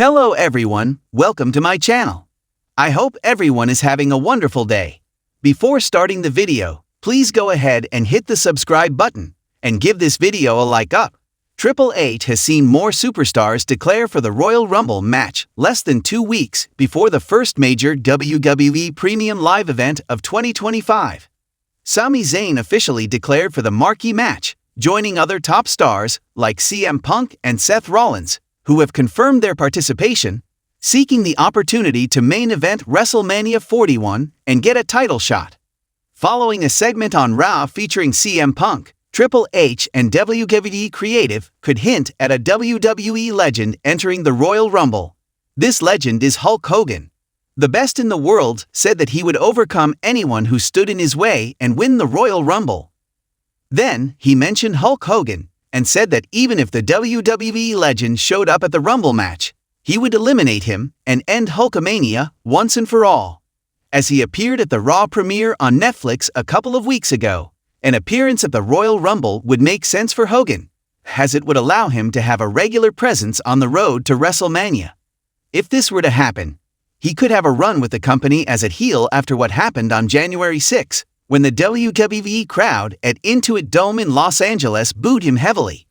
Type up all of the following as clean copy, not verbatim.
Hello everyone, welcome to my channel. I hope everyone is having a wonderful day. Before starting the video, please go ahead and hit the subscribe button and give this video a like up. Triple H has seen more superstars declare for the Royal Rumble match less than 2 weeks before the first major WWE Premium Live event of 2025. Sami Zayn officially declared for the marquee match, joining other top stars like CM Punk and Seth Rollins, who have confirmed their participation, seeking the opportunity to main event WrestleMania 41 and get a title shot. Following a segment on Raw featuring CM Punk, Triple H and WWE Creative could hint at a WWE legend entering the Royal Rumble. This legend is Hulk Hogan. The best in the world said that he would overcome anyone who stood in his way and win the Royal Rumble. Then, he mentioned Hulk Hogan and said that even if the WWE legend showed up at the Rumble match, he would eliminate him and end Hulkamania once and for all. As he appeared at the Raw premiere on Netflix a couple of weeks ago, an appearance at the Royal Rumble would make sense for Hogan, as it would allow him to have a regular presence on the road to WrestleMania. If this were to happen, he could have a run with the company as a heel after what happened on January 6, when the WWE crowd at Intuit Dome in Los Angeles booed him heavily.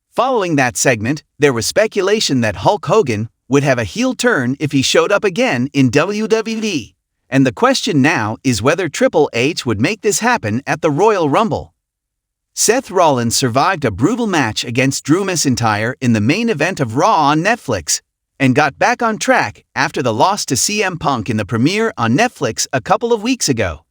Following that segment, there was speculation that Hulk Hogan would have a heel turn if he showed up again in WWE. And the question now is whether Triple H would make this happen at the Royal Rumble. Seth Rollins survived a brutal match against Drew McIntyre in the main event of Raw on Netflix, and got back on track after the loss to CM Punk in the premiere on Netflix a couple of weeks ago.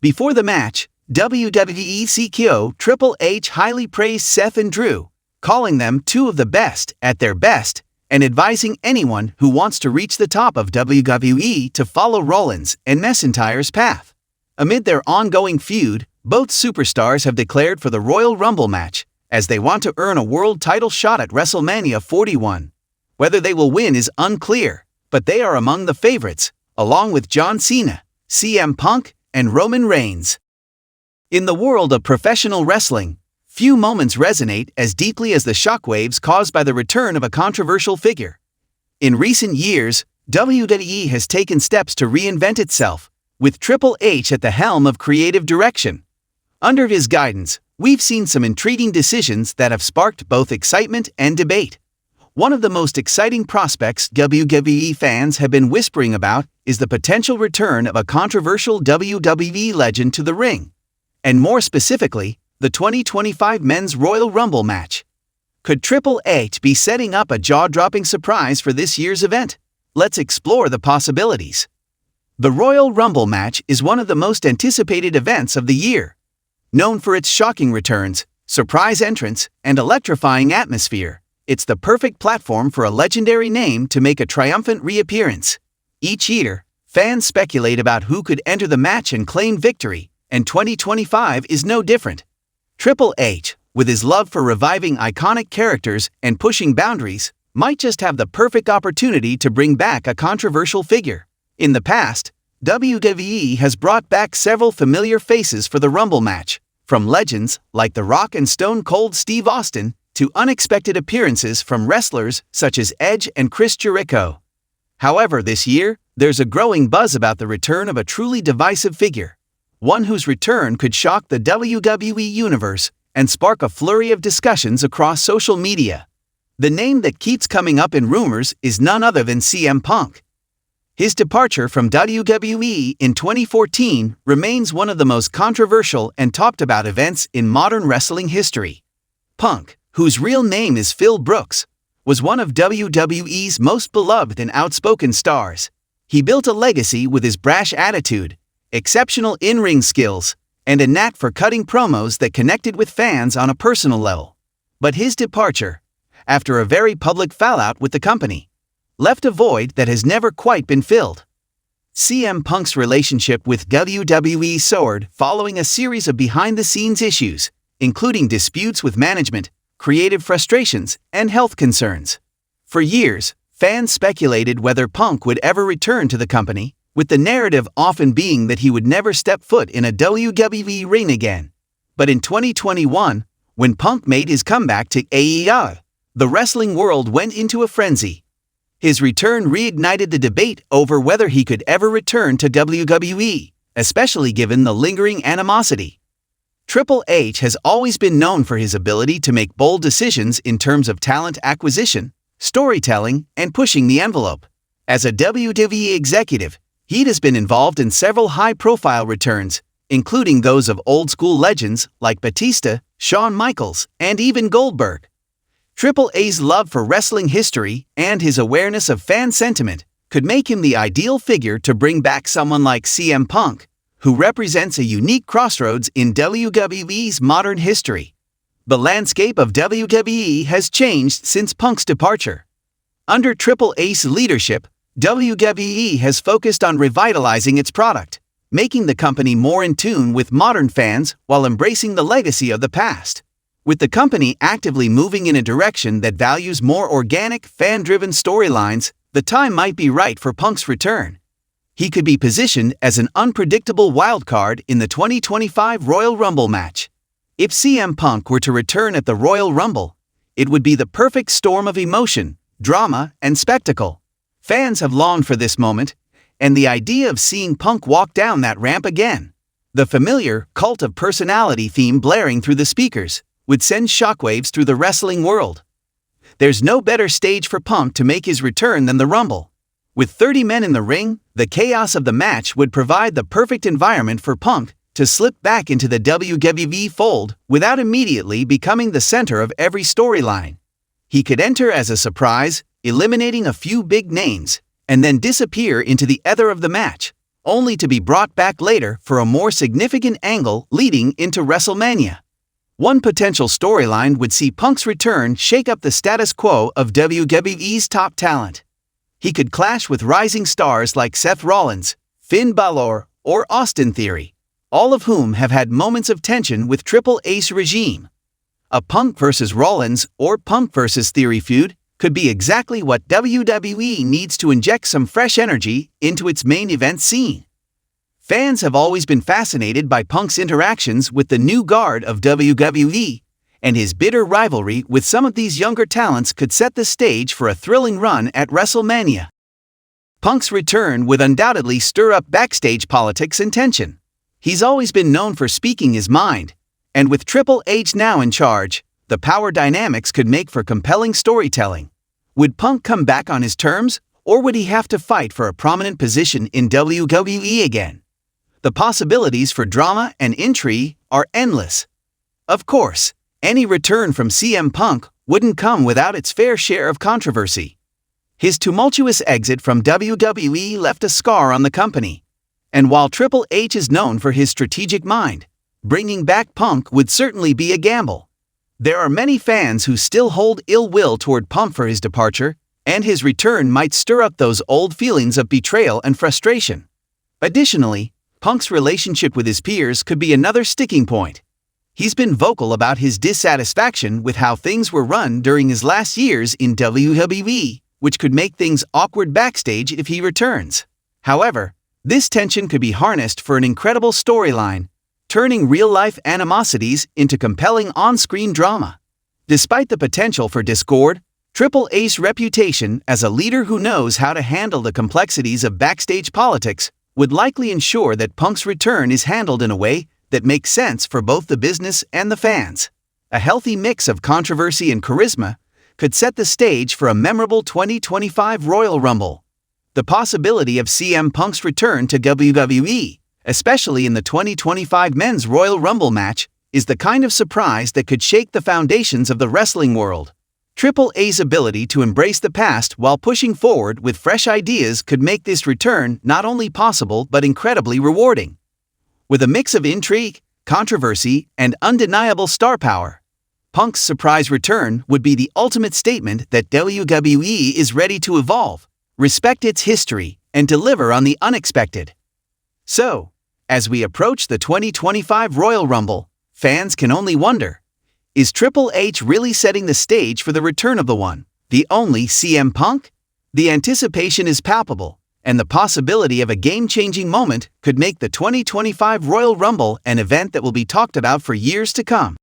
Before the match, WWE CEO Triple H highly praised Seth and Drew, calling them two of the best at their best, and advising anyone who wants to reach the top of WWE to follow Rollins and McIntyre's path. Amid their ongoing feud, both superstars have declared for the Royal Rumble match, as they want to earn a world title shot at WrestleMania 41. Whether they will win is unclear, but they are among the favorites, along with John Cena, CM Punk, and Roman Reigns. In the world of professional wrestling, few moments resonate as deeply as the shockwaves caused by the return of a controversial figure. In recent years, WWE has taken steps to reinvent itself, with Triple H at the helm of creative direction. Under his guidance, we've seen some intriguing decisions that have sparked both excitement and debate. One of the most exciting prospects WWE fans have been whispering about is the potential return of a controversial WWE legend to the ring, and more specifically, the 2025 Men's Royal Rumble match. Could Triple H be setting up a jaw-dropping surprise for this year's event? Let's explore the possibilities. The Royal Rumble match is one of the most anticipated events of the year. Known for its shocking returns, surprise entrants, and electrifying atmosphere, it's the perfect platform for a legendary name to make a triumphant reappearance. Each year, fans speculate about who could enter the match and claim victory, and 2025 is no different. Triple H, with his love for reviving iconic characters and pushing boundaries, might just have the perfect opportunity to bring back a controversial figure. In the past, WWE has brought back several familiar faces for the Rumble match, from legends like The Rock and Stone Cold Steve Austin to unexpected appearances from wrestlers such as Edge and Chris Jericho. However, this year, there's a growing buzz about the return of a truly divisive figure, one whose return could shock the WWE universe and spark a flurry of discussions across social media. The name that keeps coming up in rumors is none other than CM Punk. His departure from WWE in 2014 remains one of the most controversial and talked about events in modern wrestling history. Punk, whose real name is Phil Brooks, was one of WWE's most beloved and outspoken stars. He built a legacy with his brash attitude, exceptional in-ring skills, and a knack for cutting promos that connected with fans on a personal level. But his departure, after a very public fallout with the company, left a void that has never quite been filled. CM Punk's relationship with WWE soared following a series of behind-the-scenes issues, including disputes with management, creative frustrations, and health concerns. For years, fans speculated whether Punk would ever return to the company, with the narrative often being that he would never step foot in a WWE ring again. But in 2021, when Punk made his comeback to AEW, the wrestling world went into a frenzy. His return reignited the debate over whether he could ever return to WWE, especially given the lingering animosity. Triple H has always been known for his ability to make bold decisions in terms of talent acquisition, storytelling, and pushing the envelope. As a WWE executive, he has been involved in several high-profile returns, including those of old-school legends like Batista, Shawn Michaels, and even Goldberg. Triple H's love for wrestling history and his awareness of fan sentiment could make him the ideal figure to bring back someone like CM Punk, who represents a unique crossroads in WWE's modern history. The landscape of WWE has changed since Punk's departure. Under Triple H's leadership, WWE has focused on revitalizing its product, making the company more in tune with modern fans while embracing the legacy of the past. With the company actively moving in a direction that values more organic, fan-driven storylines, the time might be right for Punk's return. He could be positioned as an unpredictable wildcard in the 2025 Royal Rumble match. If CM Punk were to return at the Royal Rumble, it would be the perfect storm of emotion, drama, and spectacle. Fans have longed for this moment, and the idea of seeing Punk walk down that ramp again, the familiar cult of personality theme blaring through the speakers, would send shockwaves through the wrestling world. There's no better stage for Punk to make his return than the Rumble. With 30 men in the ring, the chaos of the match would provide the perfect environment for Punk to slip back into the WWE fold without immediately becoming the center of every storyline. He could enter as a surprise, eliminating a few big names, and then disappear into the ether of the match, only to be brought back later for a more significant angle leading into WrestleMania. One potential storyline would see Punk's return shake up the status quo of WWE's top talent. He could clash with rising stars like Seth Rollins, Finn Balor, or Austin Theory, all of whom have had moments of tension with Triple H's regime. A Punk vs. Rollins or Punk vs. Theory feud could be exactly what WWE needs to inject some fresh energy into its main event scene. Fans have always been fascinated by Punk's interactions with the new guard of WWE, and his bitter rivalry with some of these younger talents could set the stage for a thrilling run at WrestleMania. Punk's return would undoubtedly stir up backstage politics and tension. He's always been known for speaking his mind, and with Triple H now in charge, the power dynamics could make for compelling storytelling. Would Punk come back on his terms, or would he have to fight for a prominent position in WWE again? The possibilities for drama and intrigue are endless. Of course, any return from CM Punk wouldn't come without its fair share of controversy. His tumultuous exit from WWE left a scar on the company. And while Triple H is known for his strategic mind, bringing back Punk would certainly be a gamble. There are many fans who still hold ill will toward Punk for his departure, and his return might stir up those old feelings of betrayal and frustration. Additionally, Punk's relationship with his peers could be another sticking point. He's been vocal about his dissatisfaction with how things were run during his last years in WWE, which could make things awkward backstage if he returns. However, this tension could be harnessed for an incredible storyline, turning real-life animosities into compelling on-screen drama. Despite the potential for discord, Triple H's reputation as a leader who knows how to handle the complexities of backstage politics would likely ensure that Punk's return is handled in a way that makes sense for both the business and the fans. A healthy mix of controversy and charisma could set the stage for a memorable 2025 Royal Rumble. The possibility of CM Punk's return to WWE, especially in the 2025 Men's Royal Rumble match, is the kind of surprise that could shake the foundations of the wrestling world. Triple H's ability to embrace the past while pushing forward with fresh ideas could make this return not only possible but incredibly rewarding. With a mix of intrigue, controversy, and undeniable star power, Punk's surprise return would be the ultimate statement that WWE is ready to evolve, respect its history, and deliver on the unexpected. So, as we approach the 2025 Royal Rumble, fans can only wonder, is Triple H really setting the stage for the return of the one, the only CM Punk? The anticipation is palpable, and the possibility of a game-changing moment could make the 2025 Royal Rumble an event that will be talked about for years to come.